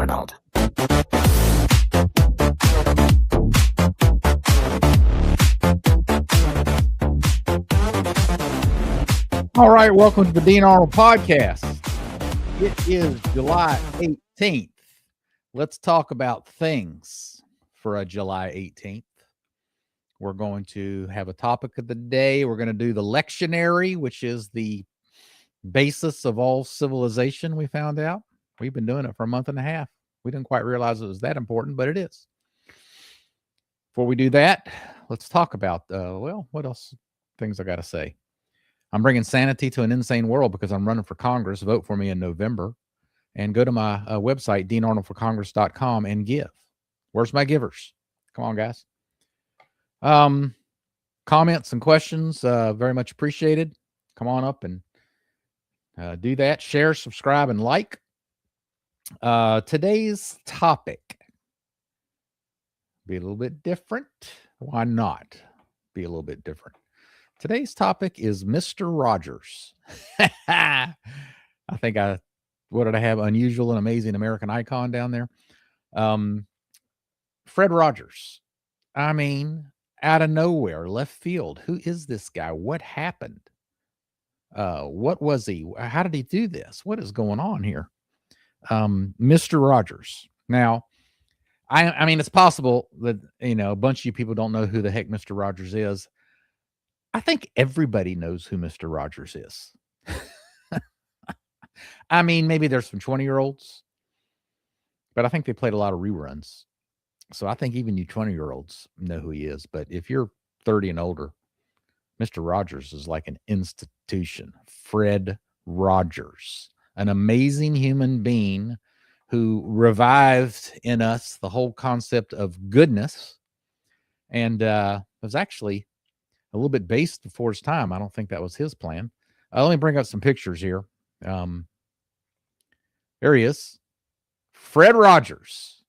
Arnold. All right, welcome to the Dean Arnold Podcast. It is July 18th. Let's talk about things for a July 18th. We're going to have a topic of the day. We're going to do the lectionary, which is the basis of all civilization, we found out. We've been doing it for a month and a half. We didn't quite realize it was that important, but it is. Before we do that, let's talk about, what else? Things I got to say. I'm bringing sanity to an insane world because I'm running for Congress. Vote for me in November. And go to my website, DeanArnoldForCongress.com, and give. Where's my givers? Come on, guys. Comments and questions, very much appreciated. Come on up and do that. Share, subscribe, and like. Today's topic be a little bit different. Why not be a little bit different? Today's topic is Mr. Rogers. I think what did I have? Unusual and amazing American icon down there. Fred Rogers. I mean, out of nowhere, left field. Who is this guy? What happened? What was he? How did he do this? What is going on here? Mr. Rogers. Now, I mean, it's possible that, a bunch of you people don't know who the heck Mr. Rogers is. I think everybody knows who Mr. Rogers is. I mean, maybe there's some 20-year-olds, but I think they played a lot of reruns. So I think even you 20-year-olds know who he is. But if you're 30 and older, Mr. Rogers is like an institution. Fred Rogers, an amazing human being who revived in us the whole concept of goodness and was actually a little bit based before his time. I don't think that was his plan. Let me bring up some pictures here. There he is. Fred Rogers.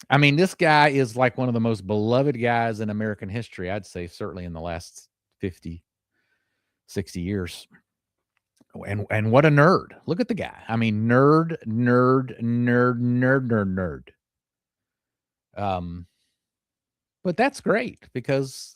I mean, this guy is like one of the most beloved guys in American history, I'd say, certainly in the last 50, 60 years. And what a nerd. Look at the guy. I mean, nerd. But that's great because,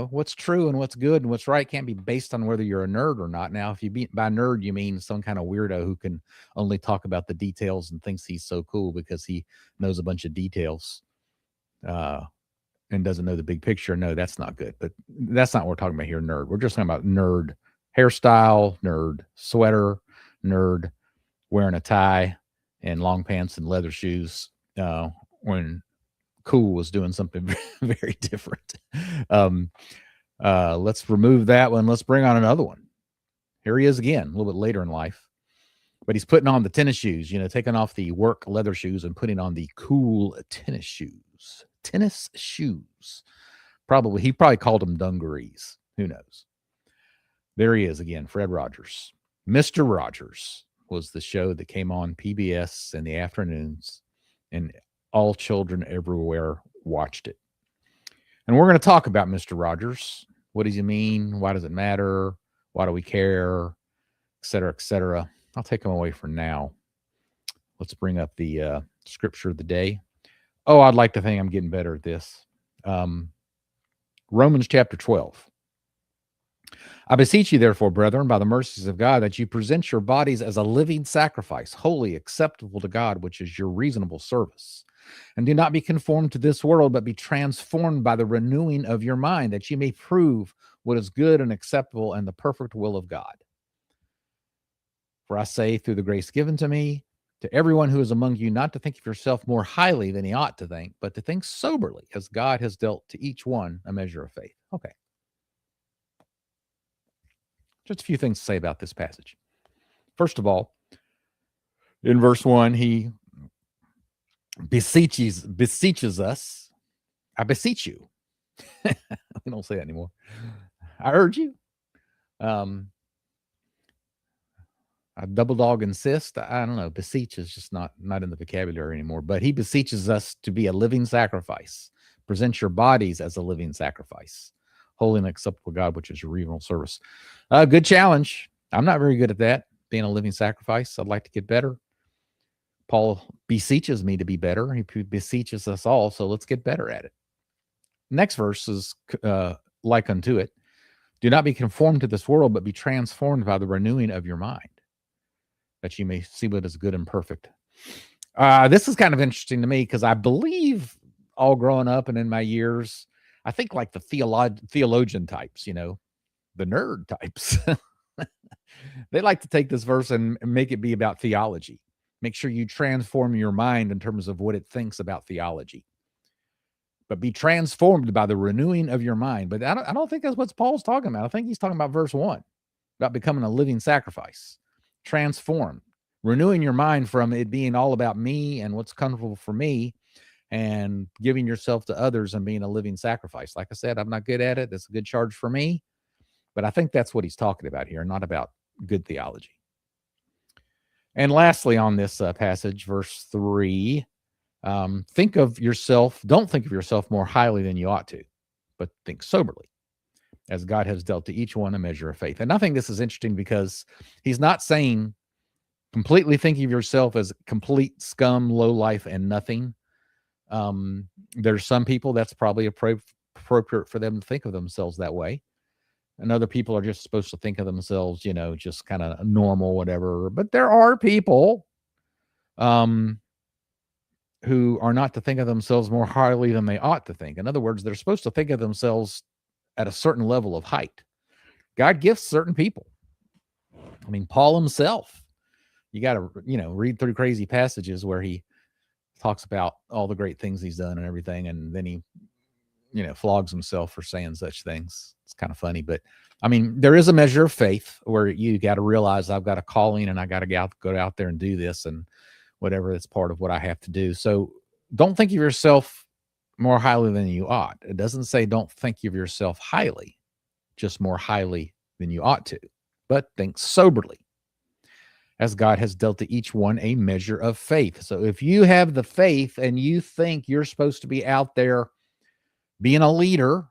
what's true and what's good and what's right can't be based on whether you're a nerd or not. Now, if you by nerd, you mean some kind of weirdo who can only talk about the details and thinks he's so cool because he knows a bunch of details and doesn't know the big picture. No, that's not good. But that's not what we're talking about here, nerd. We're just talking about nerd hairstyle, nerd sweater, nerd wearing a tie and long pants and leather shoes when cool was doing something very different. Let's remove that one. Let's bring on another one. Here he is again, a little bit later in life, but he's putting on the tennis shoes, taking off the work leather shoes and putting on the cool tennis shoes. Probably, he probably called them dungarees. Who knows? There he is again, Fred Rogers. Mr. Rogers was the show that came on PBS in the afternoons, and all children everywhere watched it. And we're going to talk about Mr. Rogers. What does he mean? Why does it matter? Why do we care? Et cetera, et cetera. I'll take him away for now. Let's bring up the scripture of the day. Oh, I'd like to think I'm getting better at this. Romans chapter 12. I beseech you, therefore, brethren, by the mercies of God, that you present your bodies as a living sacrifice, holy, acceptable to God, which is your reasonable service. And do not be conformed to this world, but be transformed by the renewing of your mind, that you may prove what is good and acceptable and the perfect will of God. For I say, through the grace given to me, to everyone who is among you, not to think of yourself more highly than he ought to think, but to think soberly, as God has dealt to each one a measure of faith. Okay. Just a few things to say about this passage. First of all, in verse 1, he beseeches us. I beseech you. We don't say that anymore. I urge you. I double dog insist. I don't know. Beseech is just not in the vocabulary anymore. But he beseeches us to be a living sacrifice. Present your bodies as a living sacrifice, holy and acceptable God, which is your reasonable service. Good challenge. I'm not very good at that, being a living sacrifice. I'd like to get better. Paul beseeches me to be better. He beseeches us all, so let's get better at it. Next verse is like unto it. Do not be conformed to this world, but be transformed by the renewing of your mind, that you may see what is good and perfect. This is kind of interesting to me because I believe all growing up and in my years, I think like the theologian types, the nerd types, they like to take this verse and make it be about theology. Make sure you transform your mind in terms of what it thinks about theology. But be transformed by the renewing of your mind. But I don't think that's what Paul's talking about. I think he's talking about verse 1, about becoming a living sacrifice. Transform, renewing your mind from it being all about me and what's comfortable for me, and giving yourself to others and being a living sacrifice. Like I said, I'm not good at it. That's a good charge for me. But I think that's what he's talking about here, not about good theology. And lastly, on this passage, verse 3, don't think of yourself more highly than you ought to, but think soberly, as God has dealt to each one a measure of faith. And I think this is interesting because he's not saying completely think of yourself as complete scum, low life, and nothing. There's some people that's probably appropriate for them to think of themselves that way. And other people are just supposed to think of themselves, just kind of normal, whatever. But there are people who are not to think of themselves more highly than they ought to think. In other words, they're supposed to think of themselves at a certain level of height. God gifts certain people. I mean, Paul himself, you got to, read through crazy passages where he talks about all the great things he's done and everything. And then he, flogs himself for saying such things. It's kind of funny, but I mean, there is a measure of faith where you got to realize I've got a calling and I got to go out there and do this and whatever. That's part of what I have to do. So don't think of yourself more highly than you ought. It doesn't say don't think of yourself highly, just more highly than you ought to, but think soberly, as God has dealt to each one a measure of faith. So if you have the faith and you think you're supposed to be out there being a leader,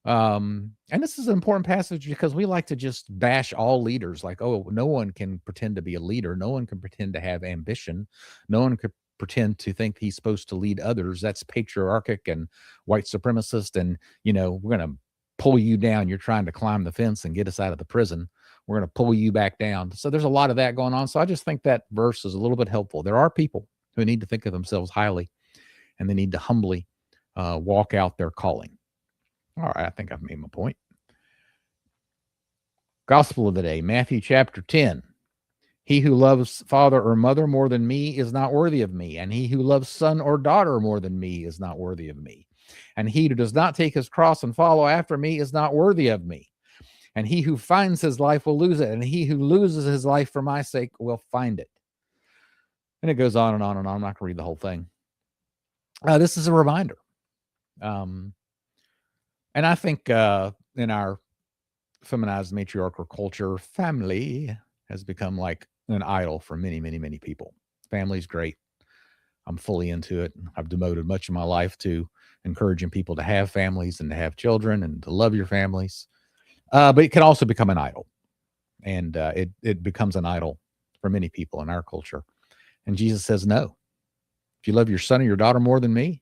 and this is an important passage because we like to just bash all leaders, like, oh, no one can pretend to be a leader. No one can pretend to have ambition. No one could pretend to think he's supposed to lead others. That's patriarchic and white supremacist. And, we're going to pull you down. You're trying to climb the fence and get us out of the prison. We're going to pull you back down. So there's a lot of that going on. So I just think that verse is a little bit helpful. There are people who need to think of themselves highly, and they need to humbly walk out their calling. All right, I think I've made my point. Gospel of the day, Matthew chapter 10. He who loves father or mother more than me is not worthy of me, and he who loves son or daughter more than me is not worthy of me. And he who does not take his cross and follow after me is not worthy of me. And he who finds his life will lose it, and he who loses his life for my sake will find it. And it goes on and on and on. I'm not going to read the whole thing. This is a reminder. And I think in our feminized matriarchal culture, family has become like an idol for many, many, many people. Family's great. I'm fully into it. I've devoted much of my life to encouraging people to have families and to have children and to love your families. But it can also become an idol. And it becomes an idol for many people in our culture. And Jesus says, no. If you love your son or your daughter more than me,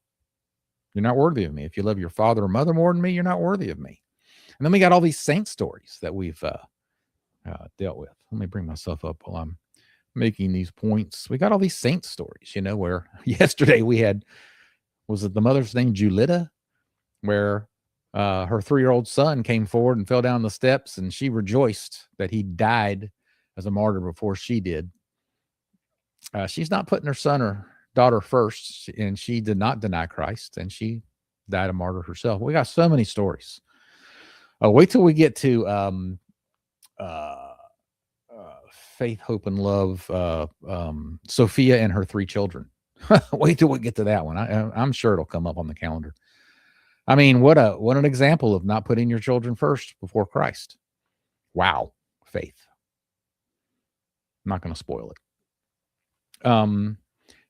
you're not worthy of me. If you love your father or mother more than me, you're not worthy of me. And then we got all these saint stories that we've dealt with. Let me bring myself up while I'm making these points. We got all these saint stories, where yesterday we had, was it the mother's name, Julita, where her 3-year-old son came forward and fell down the steps, and she rejoiced that he died as a martyr before she did. She's not putting her son or daughter first, and she did not deny Christ, and she died a martyr herself. We got so many stories. Wait till we get to Faith, Hope, and Love, Sophia and her 3 children. Wait till we get to that one. I'm sure it'll come up on the calendar. I mean, what an example of not putting your children first before Christ. Wow, faith. I'm not going to spoil it.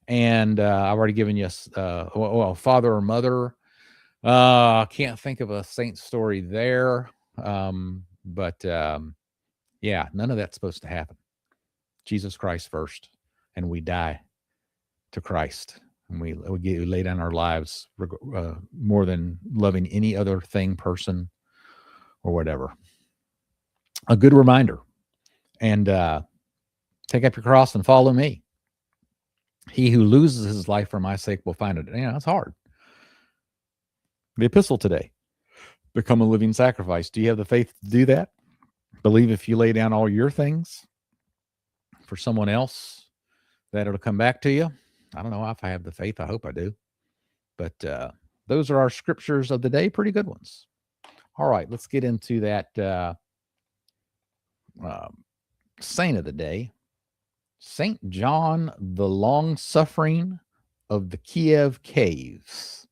And I've already given you father or mother. Can't think of a saint story there. But yeah, none of that's supposed to happen. Jesus Christ first, and we die to Christ. And we lay down our lives more than loving any other thing, person, or whatever. A good reminder. And take up your cross and follow me. He who loses his life for my sake will find it. It's hard. The epistle today, become a living sacrifice. Do you have the faith to do that? Believe if you lay down all your things for someone else, that it'll come back to you. I don't know if I have the faith. I hope I do. But those are our scriptures of the day. Pretty good ones. All right, let's get into that saint of the day. St. John the Long-Suffering of the Kiev Caves.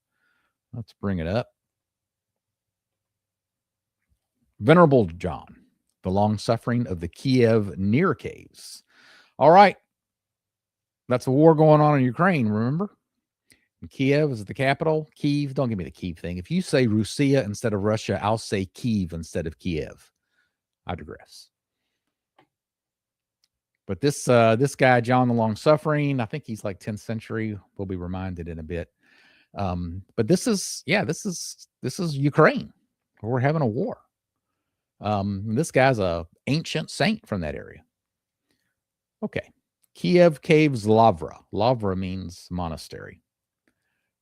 Let's bring it up. Venerable John, the Long-Suffering of the Kiev Near Caves. All right. That's a war going on in Ukraine, remember? And Kiev is the capital. Kiev, don't give me the Kiev thing. If you say Russia instead of Russia, I'll say Kiev instead of Kiev. I digress. But this guy, John the Long-Suffering, I think he's like 10th century. We'll be reminded in a bit. But this is Ukraine. We're having a war. This guy's a ancient saint from that area. Okay. Kiev Caves Lavra. Lavra means monastery.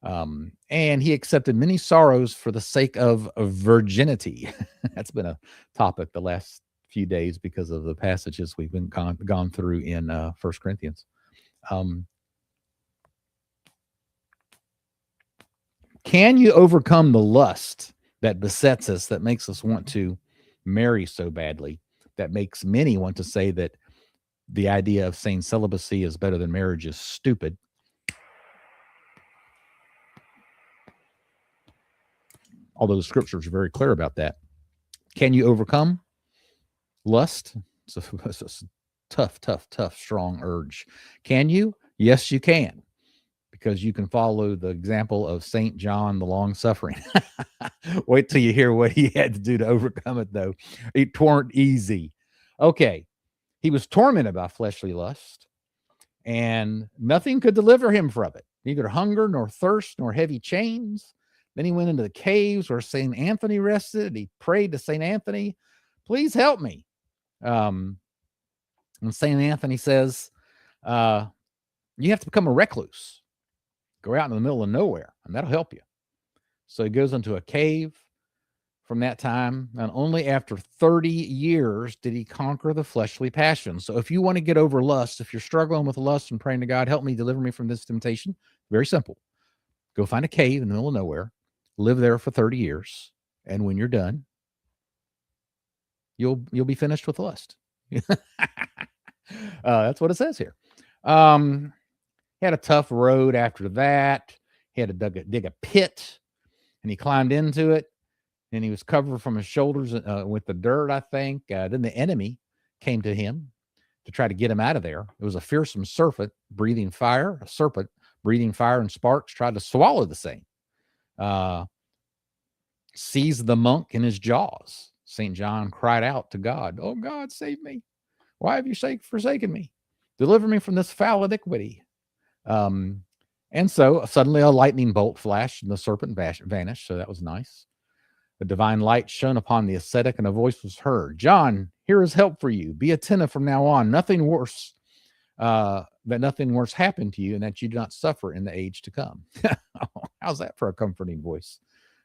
And he accepted many sorrows for the sake of virginity. That's been a topic the last few days because of the passages we've been gone through in 1 Corinthians. Can you overcome the lust that besets us, that makes us want to marry so badly, that makes many want to say that the idea of saying celibacy is better than marriage is stupid? Although the scriptures are very clear about that. Can you overcome lust? It's a tough, strong urge. Can you? Yes, you can. Because you can follow the example of St. John the Long-Suffering. Wait till you hear what he had to do to overcome it, though. It weren't easy. Okay. He was tormented by fleshly lust, and nothing could deliver him from it. Neither hunger, nor thirst, nor heavy chains. Then he went into the caves where St. Anthony rested. He prayed to St. Anthony, please help me. And St. Anthony says, you have to become a recluse. Go out in the middle of nowhere, and that'll help you. So he goes into a cave from that time, and only after 30 years did he conquer the fleshly passions. So if you want to get over lust, if you're struggling with lust and praying to God, help me, deliver me from this temptation, very simple. Go find a cave in the middle of nowhere, live there for 30 years, and when you're done, you'll be finished with lust. That's what it says here. He had a tough road after that. He had to dig a pit, and he climbed into it, and he was covered from his shoulders with the dirt, I think. Then the enemy came to him to try to get him out of there. It was a fearsome serpent breathing fire, and sparks, tried to swallow the saint. Seized the monk in his jaws. St. John cried out to God, "Oh God, save me. Why have you forsaken me? Deliver me from this foul iniquity." And so suddenly a lightning bolt flashed and the serpent vanished. So that was nice. The divine light shone upon the ascetic, and a voice was heard. "John, here is help for you. Be attentive from now on. Nothing worse happen to you, and that you do not suffer in the age to come." How's that for a comforting voice?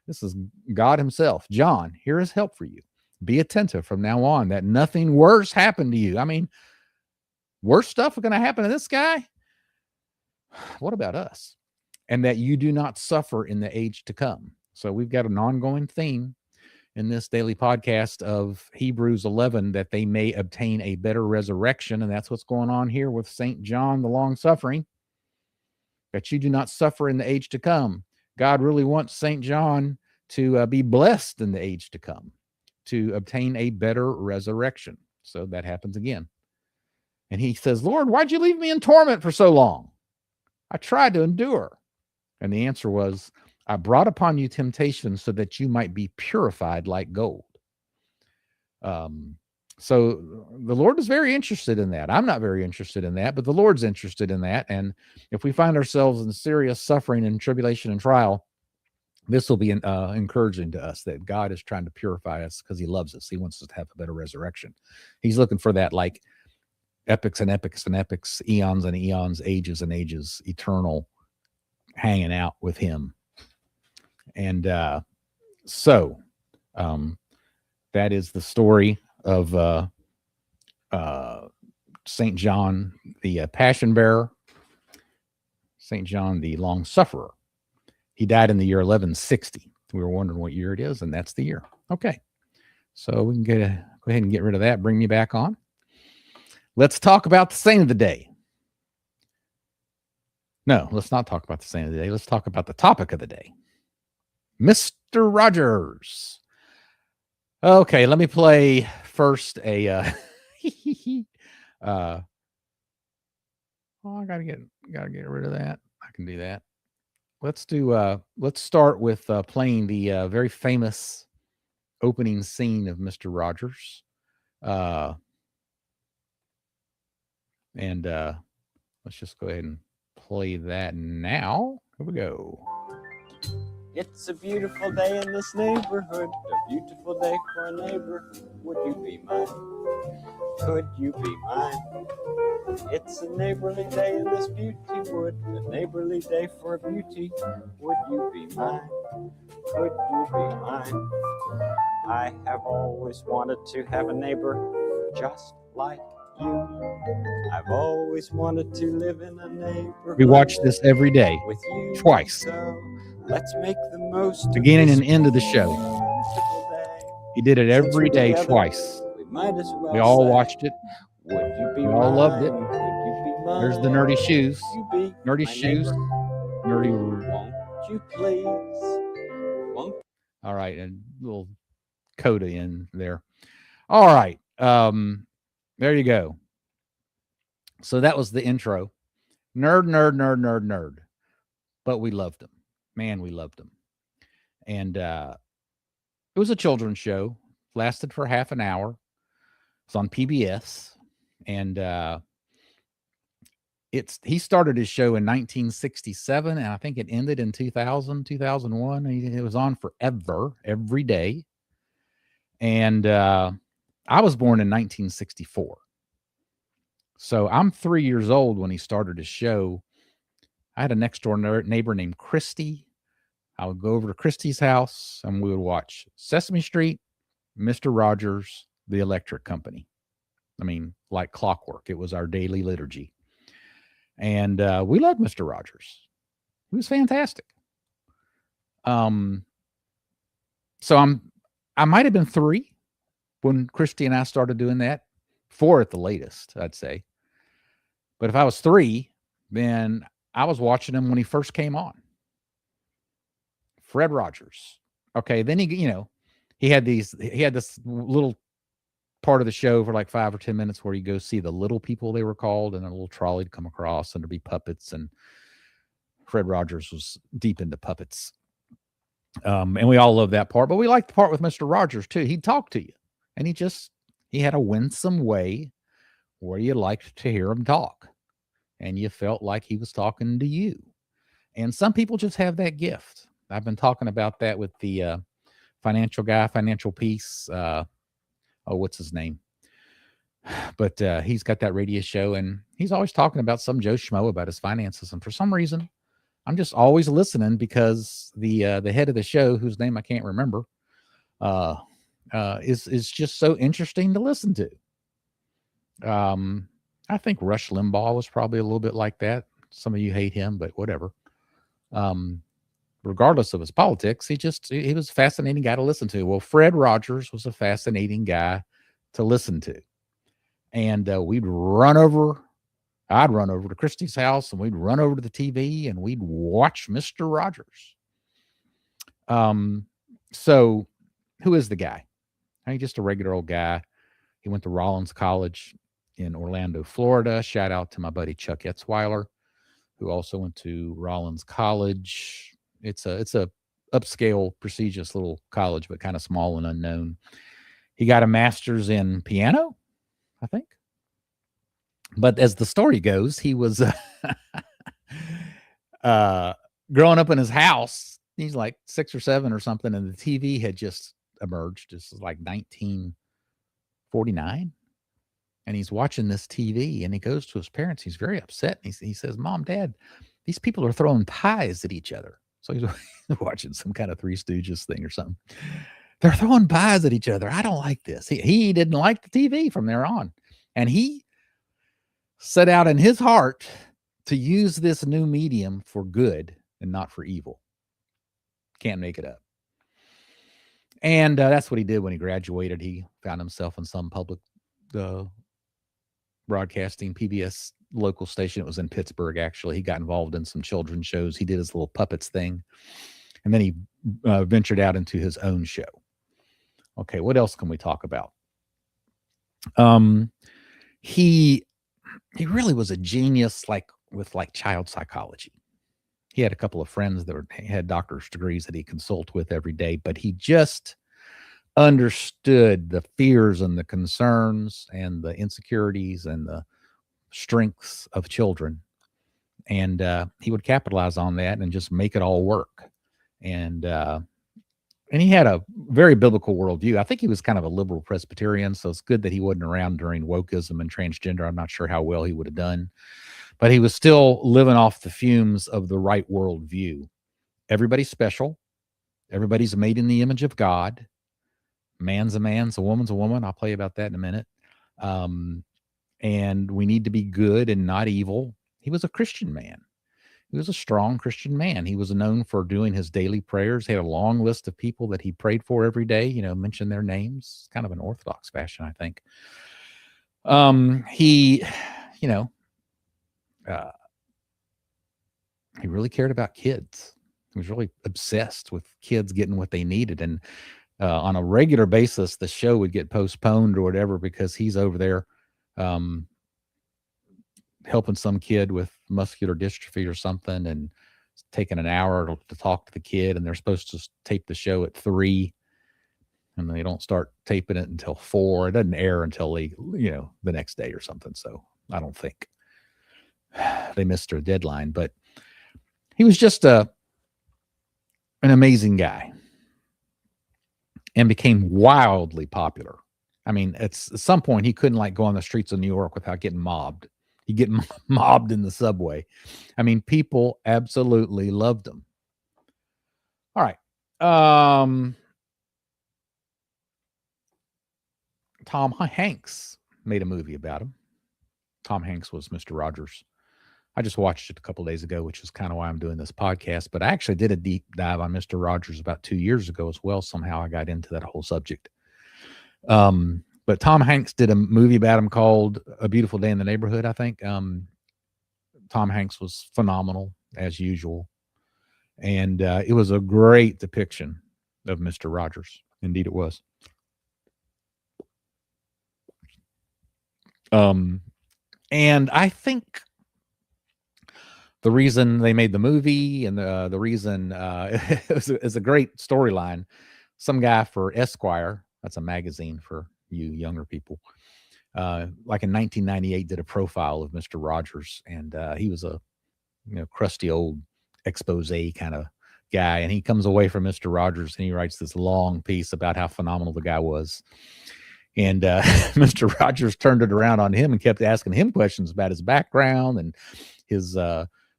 This is God himself. "John, here is help for you. Be attentive from now on, that nothing worse happen to you." I mean, worse stuff is going to happen to this guy. What about us? "And that you do not suffer in the age to come." So we've got an ongoing theme in this daily podcast of Hebrews 11, that they may obtain a better resurrection. And that's what's going on here with St. John the Long-Suffering, that you do not suffer in the age to come. God really wants St. John to be blessed in the age to come, to obtain a better resurrection. So that happens again. And he says, "Lord, why'd you leave me in torment for so long? I tried to endure." And the answer was, "I brought upon you temptation so that you might be purified like gold." So the Lord is very interested in that. I'm not very interested in that, but the Lord's interested in that. And if we find ourselves in serious suffering and tribulation and trial, this will be encouraging to us that God is trying to purify us because he loves us. He wants us to have a better resurrection. He's looking for that, like epics and epics and epics, eons and eons, ages and ages, eternal hanging out with him. And so that is the story of St. John, the Passion Bearer, St. John, the Long Sufferer. He died in the year 1160. We were wondering what year it is, and that's the year. Okay. So we can go ahead and get rid of that. Bring me back on. Let's talk about the saint of the day. No, let's not talk about the saint of the day. Let's talk about the topic of the day. Mr. Rogers. Okay, let me play first a I gotta get rid of that. I can do that. Let's start with playing the very famous opening scene of Mr. Rogers. And let's just go ahead and play that now. Here we go. It's a beautiful day in this neighborhood, a beautiful day for a neighbor. Would you be mine? Could you be mine? It's a neighborly day in this beauty wood, a neighborly day for beauty. Would you be mine? Could you be mine? I have always wanted to have a neighbor just like you. I've always wanted to live in a neighborhood. We watch this every day, with you, twice. So let's make the most beginning and end of the show. He did it every day, together, twice. We all watched it. Would you be We all loved it. Could you be mine? There's the nerdy shoes. Nerdy my shoes. neighbor? Nerdy. Won't you please? Won't All right, and a little coda in there. All right. There you go. So that was the intro. Nerd. But we loved him. Man, we loved him. And it was a children's show. Lasted for half an hour. It's on PBS. And he started his show in 1967, and I think it ended in 2000, 2001. It was on forever, every day. And I was born in 1964. So I'm 3 years old when he started his show. I had a next door neighbor named Christy. I would go over to Christy's house and we would watch Sesame Street, Mr. Rogers, The Electric Company. I mean, like clockwork. It was our daily liturgy. And we loved Mr. Rogers. He was fantastic. So I might have been 3 when Christy and I started doing that. 4 at the latest, I'd say. But if I was 3, then I was watching him when he first came on. Fred Rogers. Okay, then he had this little part of the show for like 5 or 10 minutes where you go see the little people, they were called, and a little trolley to come across and there'd be puppets, and Fred Rogers was deep into puppets. And we all loved that part, but we liked the part with Mr. Rogers too. He'd talk to you, and he had a winsome way where you liked to hear him talk and you felt like he was talking to you. And some people just have that gift. I've been talking about that with the financial guy, Financial Peace. What's his name? But he's got that radio show, and he's always talking about some Joe Schmo about his finances. And for some reason, I'm just always listening because the head of the show, whose name I can't remember, is just so interesting to listen to. I think Rush Limbaugh was probably a little bit like that. Some of you hate him, but whatever. Regardless of his politics, he was a fascinating guy to listen to. Well, Fred Rogers was a fascinating guy to listen to. And I'd run over to Christy's house, and we'd run over to the TV and we'd watch Mr. Rogers. So who is the guy? He's just a regular old guy. He went to Rollins College in Orlando, Florida. Shout out to my buddy Chuck Etzweiler, who also went to Rollins College. It's a upscale, prestigious little college, but kind of small and unknown. He got a master's in piano, I think. But as the story goes, he was growing up in his house. He's like 6 or 7 or something, and the TV had just emerged. This is like 1949. And he's watching this TV, and he goes to his parents. He's very upset. And he says, Mom, Dad, these people are throwing pies at each other. So he's watching some kind of Three Stooges thing or something. They're throwing pies at each other. I don't like this. He didn't like the TV from there on. And he set out in his heart to use this new medium for good and not for evil. Can't make it up. And that's what he did when he graduated. He found himself in some public broadcasting PBS local station. It was in Pittsburgh, actually. He got involved in some children's shows. He did his little puppets thing. And then he ventured out into his own show. Okay, what else can we talk about? He really was a genius, with child psychology. He had a couple of friends that had doctor's degrees that he consulted with every day, but he just understood the fears and the concerns and the insecurities and the strengths of children. And he would capitalize on that and just make it all work. And he had a very biblical worldview. I think he was kind of a liberal Presbyterian, so it's good that he wasn't around during wokeism and transgender. I'm not sure how well he would have done, but he was still living off the fumes of the right worldview. Everybody's special. Everybody's made in the image of God. Man's a man, so woman's a woman. I'll play about that in a minute. And we need to be good and not evil. He was a Christian man. He was a strong Christian man. He was known for doing his daily prayers. He had a long list of people that he prayed for every day, mention their names, kind of an Orthodox fashion, I think. He really cared about kids. He was really obsessed with kids getting what they needed. And on a regular basis, the show would get postponed or whatever because he's over there helping some kid with muscular dystrophy or something, and taking an hour to talk to the kid, and they're supposed to tape the show at 3, and they don't start taping it until 4. It doesn't air until the next day or something. So I don't think they missed their deadline, but he was just an amazing guy and became wildly popular. I mean, at some point he couldn't go on the streets of New York without getting mobbed. He'd get mobbed in the subway. I mean, people absolutely loved him. All right. Tom Hanks made a movie about him. Tom Hanks was Mr. Rogers. I just watched it a couple days ago, which is kind of why I'm doing this podcast. But I actually did a deep dive on Mr. Rogers about 2 years ago as well. Somehow I got into that whole subject. But Tom Hanks did a movie about him called A Beautiful Day in the Neighborhood, I think. Tom Hanks was phenomenal, as usual. And it was a great depiction of Mr. Rogers. Indeed, it was. And I think the reason they made the movie and the reason is a great storyline. Some guy for Esquire, that's a magazine for you younger people, like in 1998 did a profile of Mr. Rogers, and he was a crusty old expose kind of guy, and he comes away from Mr. Rogers and he writes this long piece about how phenomenal the guy was. And Mr. Rogers turned it around on him and kept asking him questions about his background and his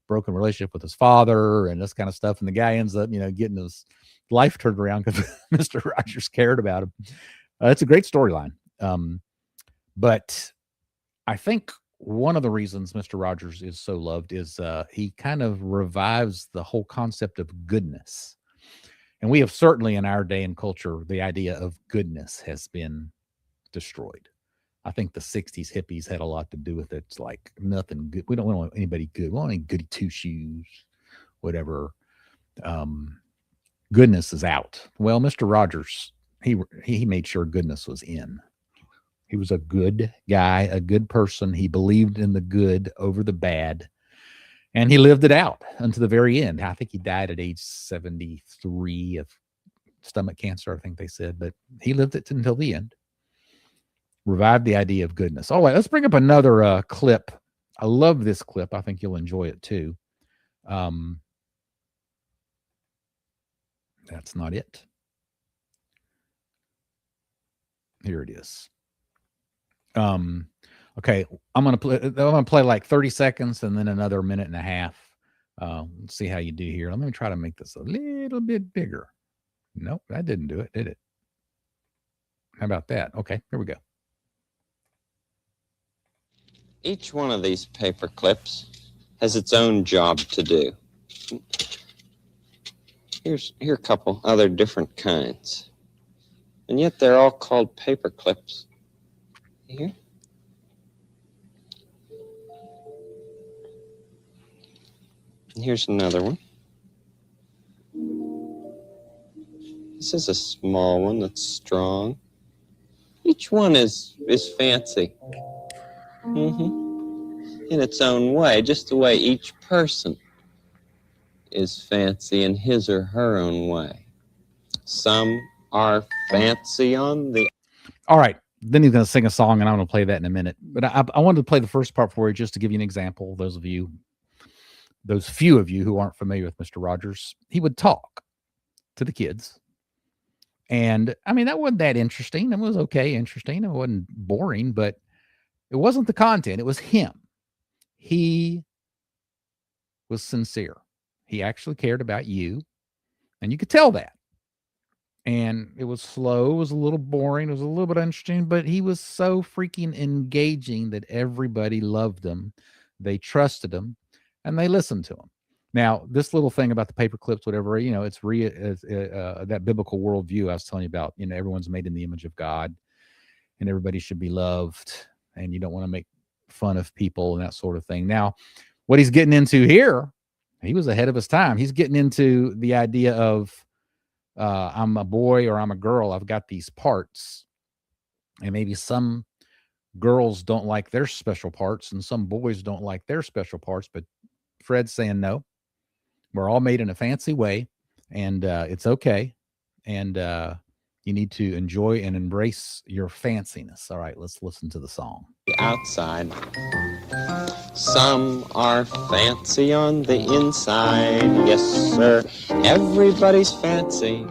broken relationship with his father and this kind of stuff. And the guy ends up, getting his life turned around because Mr. Rogers cared about him. It's a great storyline. But I think one of the reasons Mr. Rogers is so loved is he kind of revives the whole concept of goodness. And we have certainly in our day and culture, the idea of goodness has been destroyed. I think the 60s hippies had a lot to do with it. It's like nothing good. We don't want anybody good. We want any goody two shoes, whatever. Goodness is out. Well, Mr. Rogers, he made sure goodness was in. He was a good guy, a good person. He believed in the good over the bad, and he lived it out until the very end. I think he died at age 73 of stomach cancer, I think they said, but he lived it until the end. Revive the idea of goodness. All right, let's bring up another clip. I love this clip. I think you'll enjoy it too. That's not it. Here it is. Okay, I'm gonna play like 30 seconds and then another minute and a half. Let's see how you do here. Let me try to make this a little bit bigger. Nope, that didn't do it, did it? How about that? Okay, here we go. Each one of these paper clips has its own job to do. Here are a couple other different kinds. And yet they're all called paper clips. Here. And here's another one. This is a small one that's strong. Each one is fancy. In its own way, just the way each person is fancy in his or her own way. Some are fancy on the... All right. Then he's going to sing a song, and I'm going to play that in a minute. But I wanted to play the first part for you just to give you an example. Those few of you who aren't familiar with Mr. Rogers, he would talk to the kids. And, I mean, that wasn't that interesting. It was okay, interesting. It wasn't boring, but it wasn't the content. It was him. He was sincere. He actually cared about you, and you could tell that. And it was slow. It was a little boring. It was a little bit interesting, but he was so freaking engaging that everybody loved him. They trusted him, and they listened to him. Now, this little thing about the paper clips, whatever, it's that biblical worldview I was telling you about. Everyone's made in the image of God, and everybody should be loved, and you don't want to make fun of people and that sort of thing. Now, what he's getting into here, he was ahead of his time. He's getting into the idea of I'm a boy or I'm a girl. I've got these parts, and maybe some girls don't like their special parts and some boys don't like their special parts. But Fred's saying, no, we're all made in a fancy way, and it's okay. And you need to enjoy and embrace your fanciness. All right, let's listen to the song. Outside. Some are fancy on the inside. Yes, sir. Everybody's fancy.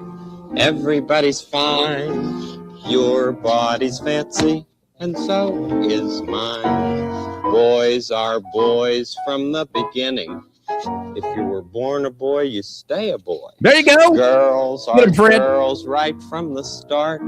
Everybody's fine. Your body's fancy, and so is mine. Boys are boys from the beginning. If you were born a boy, you stay a boy. There you go. Girls are girls right from the start.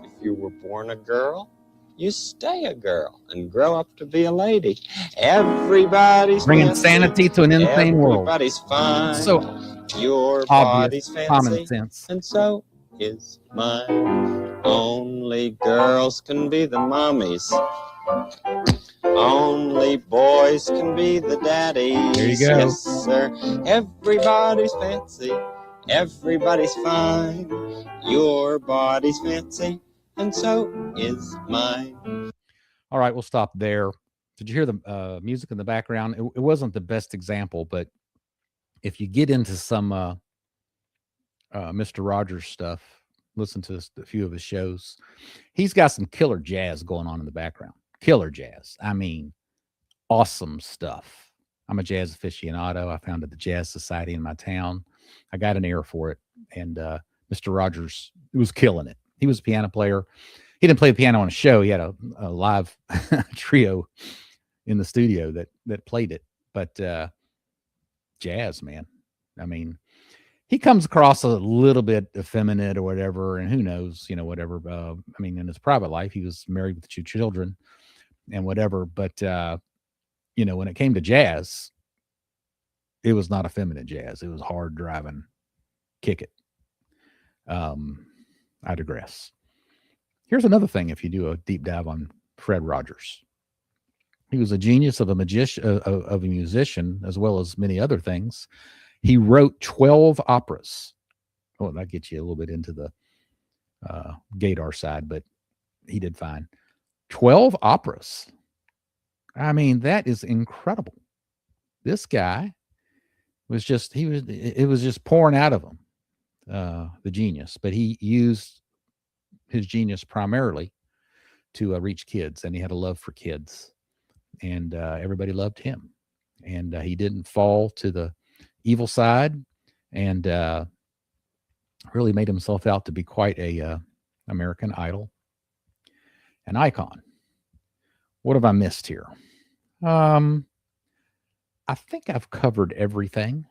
If you were born a girl, you stay a girl and grow up to be a lady. Everybody's bringing fancy. Sanity to an insane world. Everybody's fine. So your obvious, body's fancy, common sense, and so is mine. Only girls can be the mommies. Only boys can be the daddies. There you go. Yes, sir. Everybody's fancy. Everybody's fine. Your body's fancy, and so is mine. All right, we'll stop there. Did you hear the music in the background? It wasn't the best example, but if you get into some Mr. Rogers stuff, listen to a few of his shows, he's got some killer jazz going on in the background. Killer jazz. I mean, awesome stuff. I'm a jazz aficionado. I founded the Jazz Society in my town. I got an ear for it. And Mr. Rogers was killing it. He was a piano player. He didn't play the piano on a show. He had a live trio in the studio that played it. But jazz, man. I mean, he comes across a little bit effeminate or whatever, and who knows, whatever. I mean, in his private life, he was married with 2 children and whatever. But, when it came to jazz, it was not effeminate jazz. It was hard driving, kick it. I digress. Here's another thing if you do a deep dive on Fred Rogers. He was a genius of a musician, as well as many other things. He wrote 12 operas. Oh, that gets you a little bit into the Gaydar side, but he did fine. 12 operas. I mean, that is incredible. This guy was just, it was just pouring out of him, the genius. But he used his genius primarily to reach kids, and he had a love for kids, and everybody loved him, and he didn't fall to the evil side, and really made himself out to be quite a American Idol, an icon. What have I missed here? I think I've covered everything.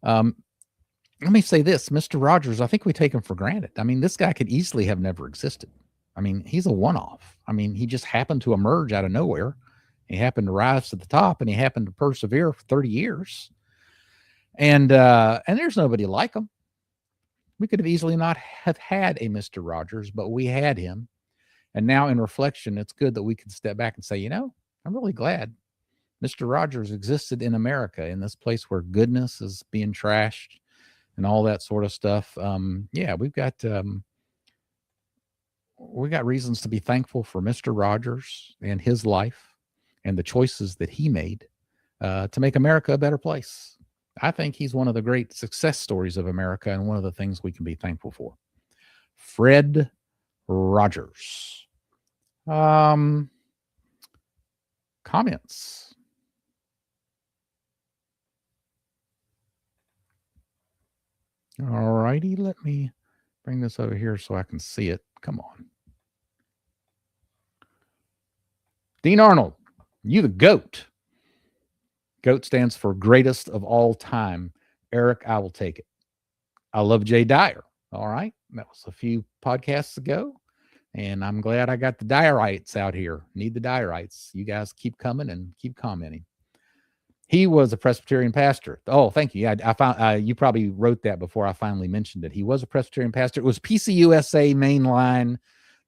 Let me say this, Mr. Rogers, I think we take him for granted. I mean, this guy could easily have never existed. I mean, he's a one-off. I mean, he just happened to emerge out of nowhere. He happened to rise to the top, and he happened to persevere for 30 years. And there's nobody like him. We could have easily not have had a Mr. Rogers, but we had him. And now in reflection, it's good that we can step back and say, you know, I'm really glad Mr. Rogers existed in America, in this place where goodness is being trashed and all that sort of stuff. Yeah, we got reasons to be thankful for Mr. Rogers and his life and the choices that he made to make America a better place. I think he's one of the great success stories of America, and one of the things we can be thankful for. Fred Rogers. Comments? All righty, let me bring this over here so I can see it. Come on. Dean Arnold, you the GOAT. GOAT stands for greatest of all time. Eric, I will take it. I love Jay Dyer. All right. That was a few podcasts ago. And I'm glad I got the Dyerites out here. Need the Dyerites. You guys keep coming and keep commenting. He was a Presbyterian pastor. Oh, thank you. Yeah, I found you probably wrote that before I finally mentioned it. He was a Presbyterian pastor. It was PCUSA mainline.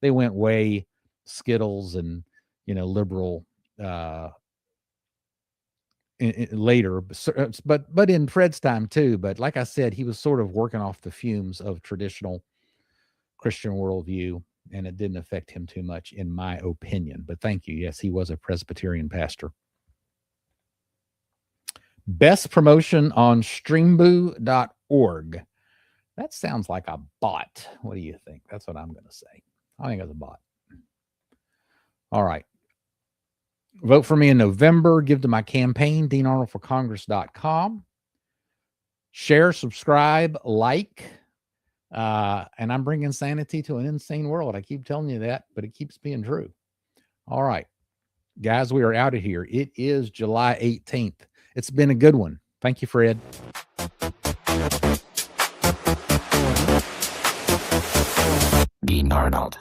They went way Skittles and, you know, liberal later, but in Fred's time too. But like I said, he was sort of working off the fumes of traditional Christian worldview, and it didn't affect him too much, in my opinion. But thank you. Yes, he was a Presbyterian pastor. Best promotion on streamboo.org. That sounds like a bot. What do you think? That's what I'm going to say. I think it's a bot. All right. Vote for me in November. Give to my campaign, DeanArnoldForCongress.com. Share, subscribe, like. And I'm bringing sanity to an insane world. I keep telling you that, but it keeps being true. All right. Guys, we are out of here. It is July 18th. It's been a good one. Thank you, Fred. Dean Arnold.